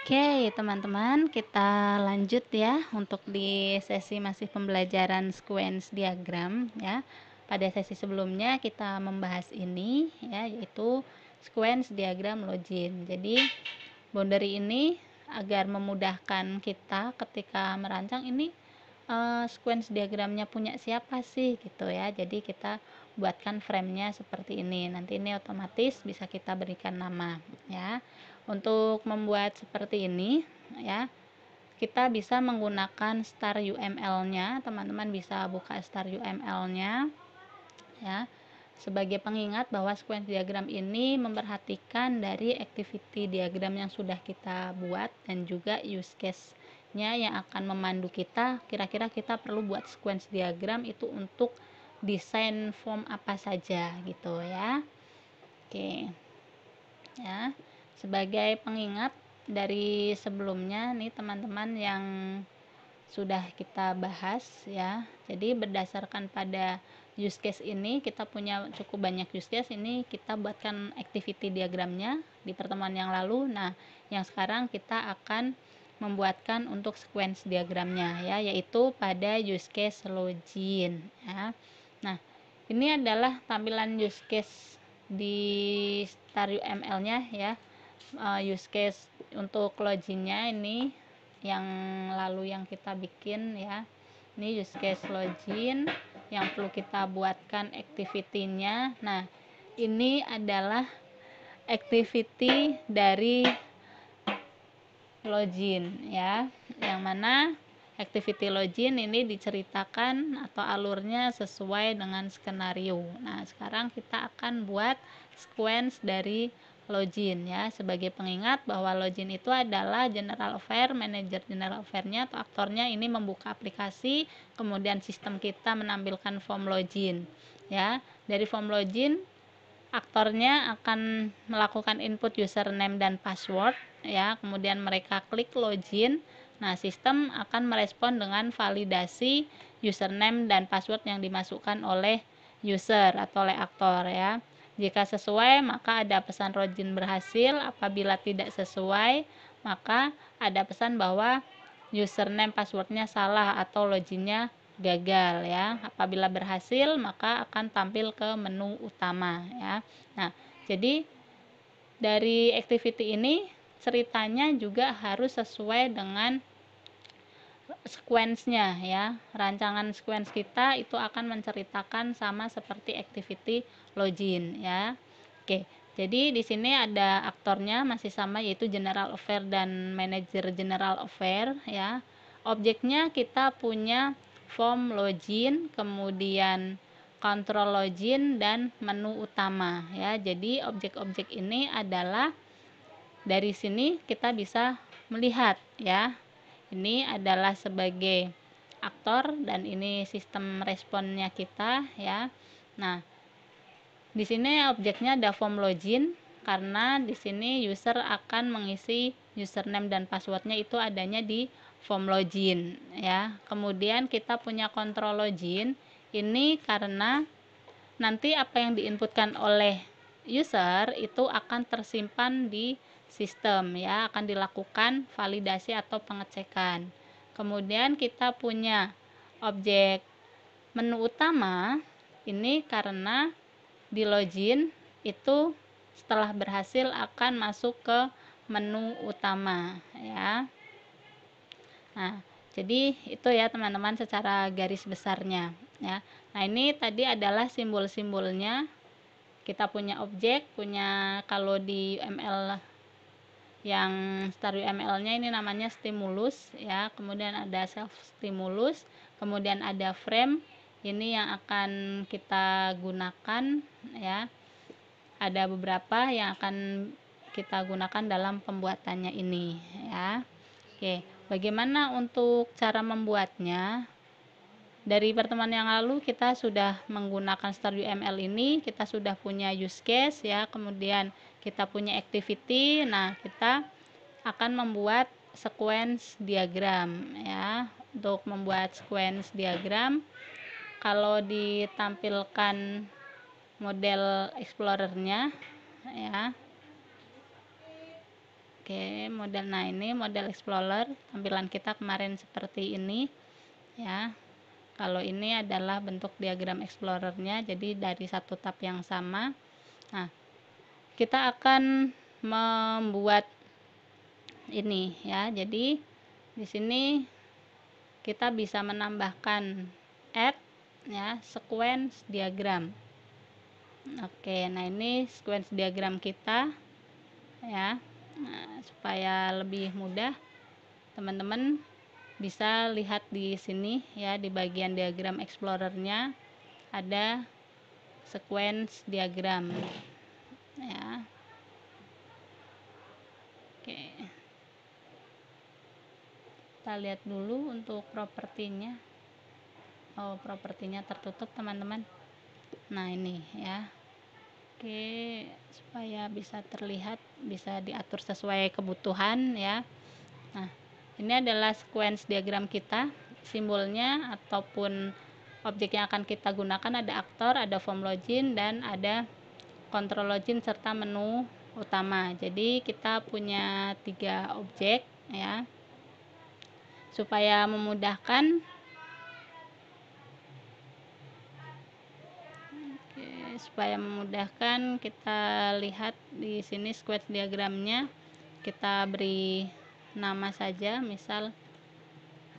Oke, teman-teman, kita lanjut ya untuk di sesi masih pembelajaran sequence diagram ya. Pada sesi sebelumnya kita membahas ini ya, yaitu sequence diagram login. Jadi, boundary ini agar memudahkan kita ketika merancang ini sequence diagramnya punya siapa sih gitu ya. Jadi kita buatkan framenya seperti ini. Nanti ini otomatis bisa kita berikan nama ya. Untuk membuat seperti ini ya, kita bisa menggunakan star UML-nya. Teman-teman bisa buka star UML-nya ya. Sebagai pengingat bahwa sequence diagram ini memperhatikan dari activity diagram yang sudah kita buat dan juga use case-nya yang akan memandu kita. Kira-kira kita perlu buat sequence diagram itu untuk desain form apa saja gitu ya. Oke. Ya, sebagai pengingat dari sebelumnya nih teman-teman yang sudah kita bahas ya. Jadi berdasarkan pada use case ini, kita punya cukup banyak use case, ini kita buatkan activity diagramnya di pertemuan yang lalu. Nah, yang sekarang kita akan membuatkan untuk sequence diagramnya ya, yaitu pada use case login ya. Nah, ini adalah tampilan use case di star UML-nya ya. Use case untuk loginnya ini yang lalu yang kita bikin ya. Ini use case login yang perlu kita buatkan activity-nya. Nah, ini adalah activity dari login ya, yang mana activity login ini diceritakan atau alurnya sesuai dengan skenario. Nah, sekarang kita akan buat sequence dari login ya. Sebagai pengingat bahwa login itu adalah general affair, manager general affair-nya atau aktornya ini membuka aplikasi, kemudian sistem kita menampilkan form login ya. Dari form login aktornya akan melakukan input username dan password ya, kemudian mereka klik login. Nah, sistem akan merespon dengan validasi username dan password yang dimasukkan oleh user atau oleh aktor ya. Jika sesuai, maka ada pesan login berhasil. Apabila tidak sesuai, maka ada pesan bahwa username passwordnya salah atau loginnya gagal ya. Apabila berhasil, maka akan tampil ke menu utama ya. Nah, jadi dari activity ini ceritanya juga harus sesuai dengan sequence-nya ya. Rancangan sequence kita itu akan menceritakan sama seperti activity login ya. Oke, jadi di sini ada aktornya masih sama, yaitu general affair dan manager general affair ya. Objeknya kita punya form login, kemudian control login dan menu utama ya. Jadi objek-objek ini adalah dari sini kita bisa melihat ya. Ini adalah sebagai aktor dan ini sistem responnya kita ya. Nah, di sini objeknya ada form login karena di sini user akan mengisi username dan passwordnya itu adanya di form login ya. Kemudian kita punya control login ini karena nanti apa yang diinputkan oleh user itu akan tersimpan di sistem ya, akan dilakukan validasi atau pengecekan. Kemudian kita punya objek menu utama ini karena di login itu setelah berhasil akan masuk ke menu utama ya. Nah, jadi itu ya teman-teman secara garis besarnya ya. Nah, ini tadi adalah simbol-simbolnya. Kita punya objek, punya kalau di UML yang star UML-nya ini namanya stimulus ya. Kemudian ada self stimulus, kemudian ada frame. Ini yang akan kita gunakan ya. Ada beberapa yang akan kita gunakan dalam pembuatannya ini ya. Oke, bagaimana untuk cara membuatnya? Dari pertemuan yang lalu kita sudah menggunakan star UML ini, kita sudah punya use case ya, kemudian kita punya activity. Nah, kita akan membuat sequence diagram ya. Untuk membuat sequence diagram, kalau ditampilkan model explorernya ya, Oke, nah ini model Explorer, tampilan kita kemarin seperti ini ya. Kalau ini adalah bentuk diagram Explorernya, jadi dari satu tab yang sama. Nah, kita akan membuat ini ya. Jadi di sini kita bisa menambahkan add ya, sequence diagram. Oke, nah ini sequence diagram kita ya. Nah, supaya lebih mudah, teman-teman bisa lihat di sini ya, di bagian diagram Explorernya ada sequence diagram ya. Oke, kita lihat dulu untuk propertinya. Oh, propertinya tertutup teman-teman. Nah ini ya. Oke, supaya bisa terlihat, bisa diatur sesuai kebutuhan ya. Nah, ini adalah sequence diagram kita. Simbolnya ataupun objek yang akan kita gunakan ada aktor, ada form login, dan ada control login serta menu utama. Jadi kita punya 3 objek ya. Supaya memudahkan, kita lihat di sini sequence diagramnya, kita beri nama saja, misal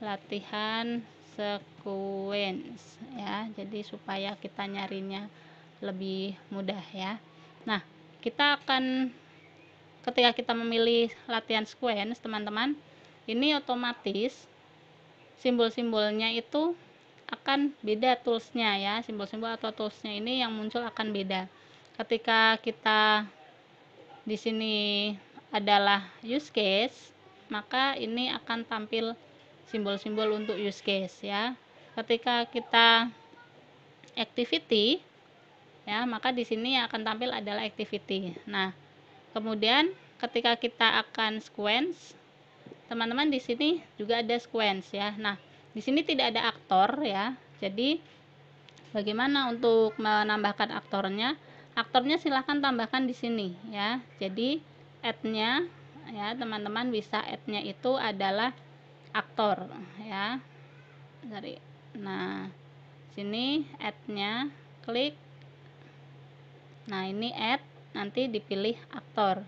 latihan sequence ya. Jadi supaya kita nyarinya lebih mudah ya. Nah, kita akan, ketika kita memilih latihan sequence teman-teman, ini otomatis simbol-simbolnya itu akan beda toolsnya ya. Simbol-simbol atau toolsnya ini yang muncul akan beda. Ketika kita di sini adalah use case, maka ini akan tampil simbol-simbol untuk use case ya. Ketika kita activity ya, maka di sini yang akan tampil adalah activity. Nah, kemudian ketika kita akan sequence, teman-teman di sini juga ada sequence ya. Nah, di sini tidak ada aktor ya. Jadi bagaimana untuk menambahkan aktornya? Aktornya silahkan tambahkan di sini ya. Jadi add-nya ya, teman-teman bisa add-nya itu adalah aktor ya. Nah, sini add-nya, klik. Nah, ini add, nanti dipilih aktor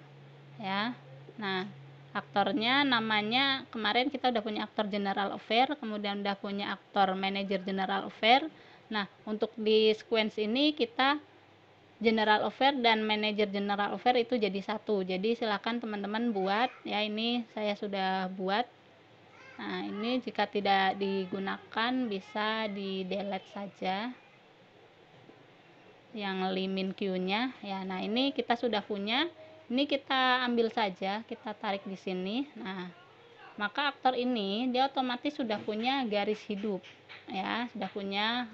ya. Nah, aktornya namanya, kemarin kita udah punya aktor general affair, kemudian udah punya aktor manager general affair. Nah, untuk di sequence ini kita general affair dan manager general affair itu jadi satu. Jadi silakan teman-teman buat ya, ini saya sudah buat. Nah, ini jika tidak digunakan bisa di delete saja yang limin queue-nya ya. Nah, ini kita sudah punya. Ini kita ambil saja, kita tarik di sini. Nah, maka aktor ini dia otomatis sudah punya garis hidup ya, sudah punya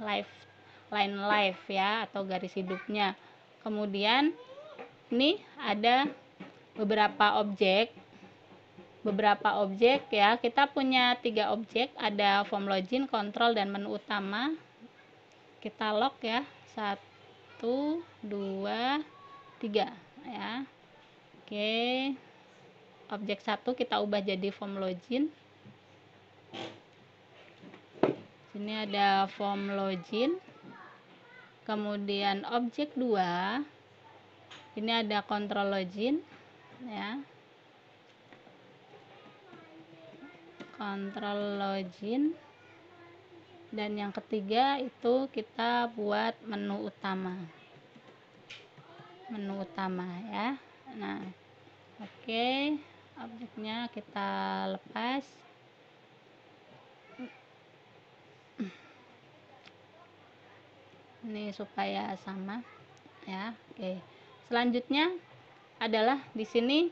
line life ya, atau garis hidupnya. Kemudian ini ada beberapa objek ya. Kita punya 3 objek, ada form login, control, dan menu utama. Kita lock ya, 1 2 3 ya. Oke, objek 1 kita ubah jadi form login. Sini ada form login. Kemudian objek 2 ini ada control login ya. Control login. Dan yang ketiga itu kita buat menu utama. Menu utama ya. Nah, oke, objeknya kita lepas. Ini supaya sama ya. Oke. Selanjutnya adalah di sini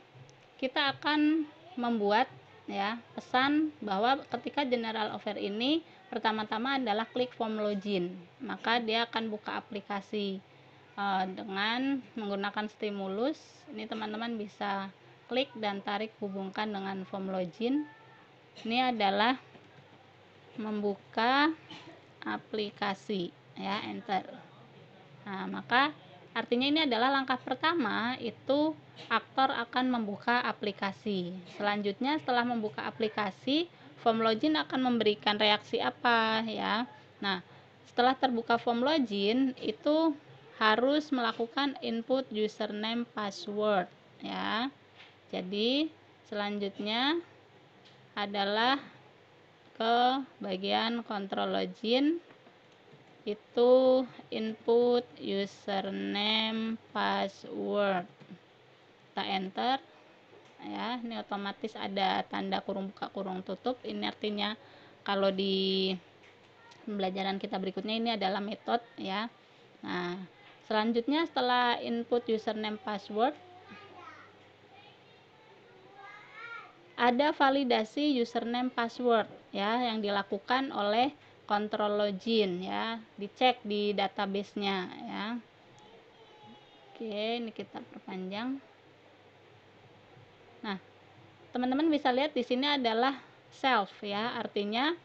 kita akan membuat ya pesan bahwa ketika general offer ini pertama-tama adalah klik form login, maka dia akan buka aplikasi dengan menggunakan stimulus. Ini teman-teman bisa klik dan tarik hubungkan dengan form login. Ini adalah membuka aplikasi ya, enter. Nah, maka artinya ini adalah langkah pertama itu aktor akan membuka aplikasi. Selanjutnya setelah membuka aplikasi, form login akan memberikan reaksi apa ya. Nah, setelah terbuka form login itu harus melakukan input username password ya. Jadi selanjutnya adalah ke bagian control login, itu input username password, kita enter ya. Ini otomatis ada tanda kurung buka kurung tutup. Ini artinya kalau di pembelajaran kita berikutnya ini adalah metode ya. Nah, selanjutnya setelah input username password ada validasi username password ya yang dilakukan oleh control login ya, dicek di database-nya ya. Oke, ini kita perpanjang. Nah, teman-teman bisa lihat di sini adalah self ya, artinya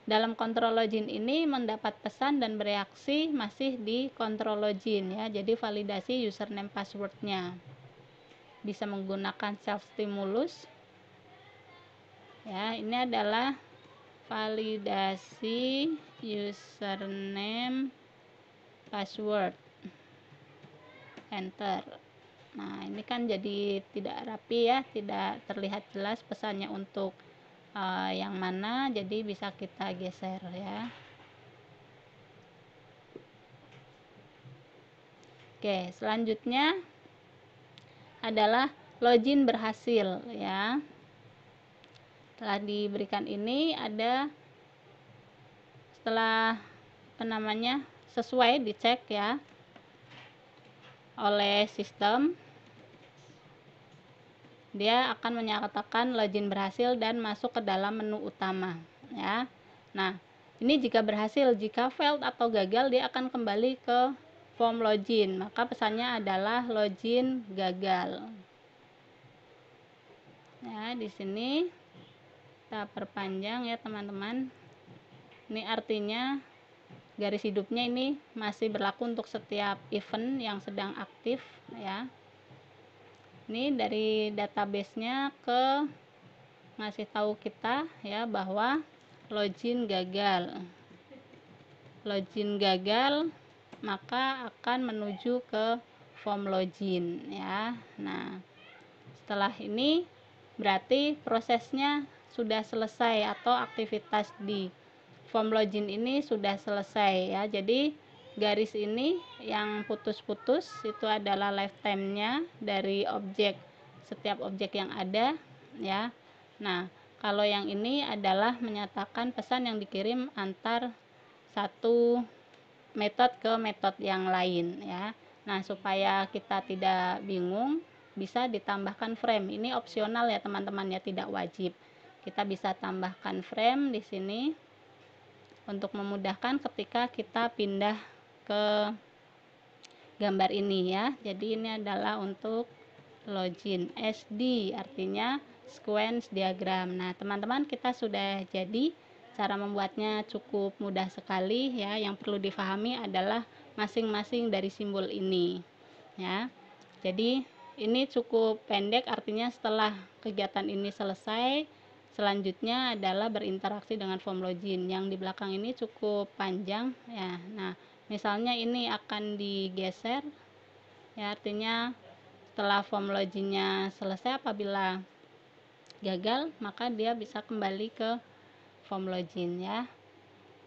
dalam control login ini mendapat pesan dan bereaksi masih di control login ya. Jadi validasi username passwordnya bisa menggunakan self stimulus ya. Ini adalah validasi username password, enter. Nah, ini kan jadi tidak rapi ya, tidak terlihat jelas pesannya untuk yang mana, jadi bisa kita geser ya. Oke, selanjutnya adalah login berhasil ya. Setelah diberikan ini ada setelah sesuai dicek ya oleh sistem, dia akan menyatakan login berhasil dan masuk ke dalam menu utama ya. Nah, ini jika berhasil. Jika failed atau gagal, dia akan kembali ke form login, maka pesannya adalah login gagal ya. Di sini kita perpanjang ya teman-teman. Ini artinya garis hidupnya ini masih berlaku untuk setiap event yang sedang aktif ya. Ini dari database-nya ke ngasih tahu kita ya bahwa login gagal. Login gagal maka akan menuju ke form login ya. Nah, setelah ini berarti prosesnya sudah selesai atau aktivitas di form login ini sudah selesai ya. Jadi garis ini yang putus-putus itu adalah lifetime-nya dari objek, setiap objek yang ada ya. Nah, kalau yang ini adalah menyatakan pesan yang dikirim antar satu metode ke metode yang lain ya. Nah, supaya kita tidak bingung, bisa ditambahkan frame. Ini opsional ya teman-teman ya, tidak wajib. Kita bisa tambahkan frame di sini untuk memudahkan ketika kita pindah ke gambar ini ya. Jadi ini adalah untuk login SD, artinya sequence diagram. Nah, teman-teman, kita sudah jadi. Cara membuatnya cukup mudah sekali ya. Yang perlu difahami adalah masing-masing dari simbol ini ya. Jadi ini cukup pendek, artinya setelah kegiatan ini selesai, selanjutnya adalah berinteraksi dengan form login. Yang di belakang ini cukup panjang ya. Nah, misalnya ini akan digeser ya, artinya setelah form loginnya selesai, apabila gagal maka dia bisa kembali ke form login ya.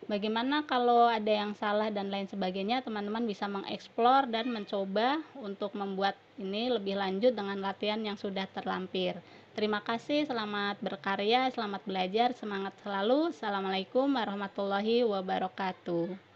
Bagaimana kalau ada yang salah dan lain sebagainya, teman-teman bisa mengeksplor dan mencoba untuk membuat ini lebih lanjut dengan latihan yang sudah terlampir. Terima kasih, selamat berkarya, selamat belajar, semangat selalu. Assalamualaikum warahmatullahi wabarakatuh.